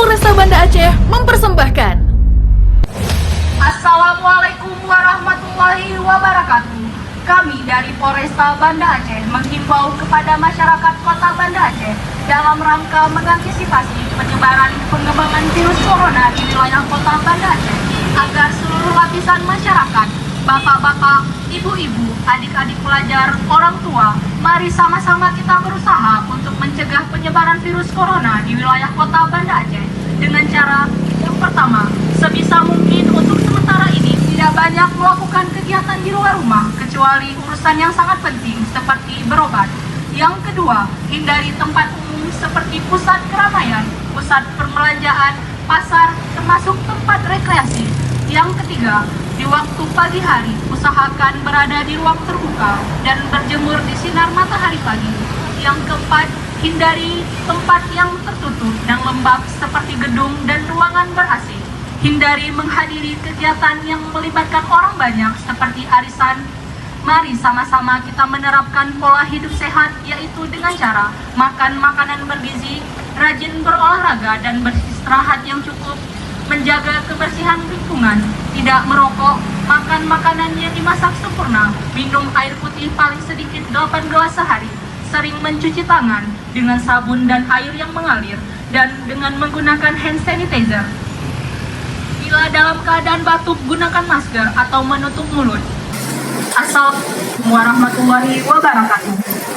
Polresta Banda Aceh mempersembahkan. Assalamualaikum warahmatullahi wabarakatuh. Kami dari Polresta Banda Aceh menghimbau kepada masyarakat Kota Banda Aceh dalam rangka mengantisipasi penyebaran pengembangan virus corona di wilayah Kota Banda Aceh agar seluruh lapisan masyarakat, bapak-bapak, ibu-ibu, adik-adik pelajar, orang tua, mari sama-sama kita berusaha untuk mencegah penyebaran virus corona di wilayah Kota Banda Aceh dengan cara yang pertama, sebisa mungkin untuk sementara ini tidak banyak melakukan kegiatan di luar rumah kecuali urusan yang sangat penting seperti berobat. Yang kedua, hindari tempat umum seperti pusat keramaian, pusat perbelanjaan, pasar, termasuk tempat rekreasi. Yang ketiga, di waktu pagi hari, usahakan berada di ruang terbuka dan berjemur di sinar matahari pagi. Yang keempat, hindari tempat yang tertutup dan lembab seperti gedung dan ruangan ber-AC. Hindari menghadiri kegiatan yang melibatkan orang banyak seperti arisan. Mari sama-sama kita menerapkan pola hidup sehat, yaitu dengan cara makan makanan bergizi, rajin berolahraga dan beristirahat yang cukup, menjaga kebersihan lingkungan, tidak merokok, makan makanan yang dimasak sempurna, minum air putih paling sedikit 8 gelas sehari, sering mencuci tangan dengan sabun dan air yang mengalir, dan dengan menggunakan hand sanitizer. Bila dalam keadaan batuk, gunakan masker atau menutup mulut. Assalamualaikum warahmatullahi wabarakatuh.